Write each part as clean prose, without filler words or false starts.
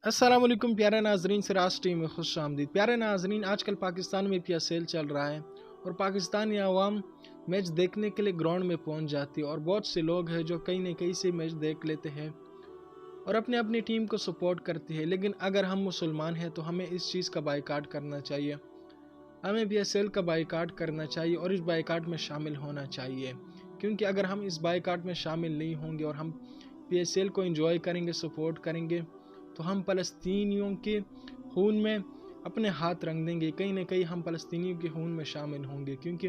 अस्सलाम वालेकुम प्यारे नाजरीन, सिराज टीम में खुश आमदीद। प्यारे नाजरीन, आजकल पाकिस्तान में PSL चल रहा है और पाकिस्तानी आवाम मैच देखने के लिए ग्राउंड में पहुंच जाती है और बहुत से लोग हैं जो कहीं न कहीं से मैच देख लेते हैं और अपनी अपनी टीम को सपोर्ट करती है। लेकिन अगर हम मुसलमान हैं तो हमें इस चीज़ का बाइकाट करना चाहिए, हमें PSL का बाइकाट करना चाहिए और इस बाइकाट में शामिल होना चाहिए, क्योंकि अगर हम इस बाइकाट में शामिल नहीं होंगे और हम PSL को एंजॉय करेंगे, सपोर्ट करेंगे, तो हम फ़लस्तीनियों के खून में अपने हाथ रंग देंगे। कहीं ना कहीं हम फ़लस्तीनियों के खून में शामिल होंगे, क्योंकि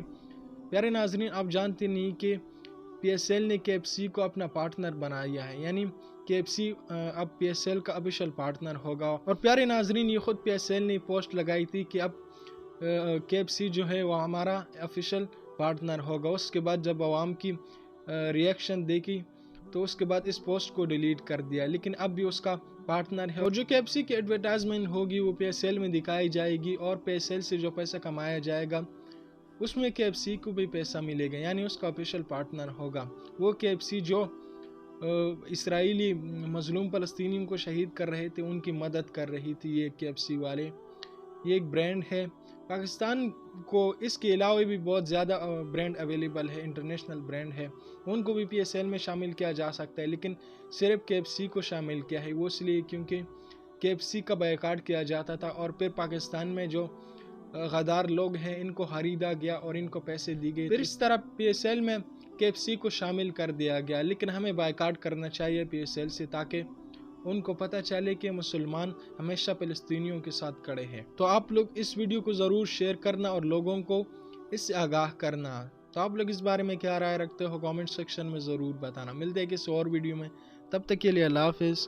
प्यारे नाज़रीन, आप जानते नहीं कि PSL ने KFC को अपना पार्टनर बनाया है, यानी KFC अब PSL का ऑफिशियल पार्टनर होगा। और प्यारे नाज़रीन, ये खुद PSL ने पोस्ट लगाई थी कि अब KFC जो है वो हमारा ऑफिशियल पार्टनर होगा। उसके बाद जब आवाम की रिएक्शन देखी तो उसके बाद इस पोस्ट को डिलीट कर दिया, लेकिन अब भी उसका पार्टनर है और जो KFC की एडवर्टाइजमेंट होगी वो PSL में दिखाई जाएगी और PSL से जो पैसा कमाया जाएगा उसमें KFC को भी पैसा मिलेगा, यानी उसका ऑफिशियल पार्टनर होगा। वो KFC जो इसराइली मजलूम फ़लस्तीनियों को शहीद कर रहे थे उनकी मदद कर रही थी ये KFC वाले। ये एक ब्रांड है पाकिस्तान को, इसके अलावा भी बहुत ज़्यादा ब्रांड अवेलेबल है, इंटरनेशनल ब्रांड है, उनको भी PSL में शामिल किया जा सकता है, लेकिन सिर्फ KFC को शामिल किया है। वो इसलिए क्योंकि KFC का बायकाट किया जाता था और फिर पाकिस्तान में जो गद्दार लोग हैं इनको खरीदा गया और इनको पैसे दिए गए, फिर इस तरह PSL में KFC को शामिल कर दिया गया। लेकिन हमें बायकाट करना चाहिए PSL से, ताकि उनको पता चले कि मुसलमान हमेशा फ़लस्तीनियों के साथ खड़े हैं। तो आप लोग इस वीडियो को ज़रूर शेयर करना और लोगों को इससे आगाह करना। तो आप लोग इस बारे में क्या राय रखते हो कमेंट सेक्शन में ज़रूर बताना। मिलते हैं किसी और वीडियो में, तब तक के लिए अल्लाह हाफ़िज़।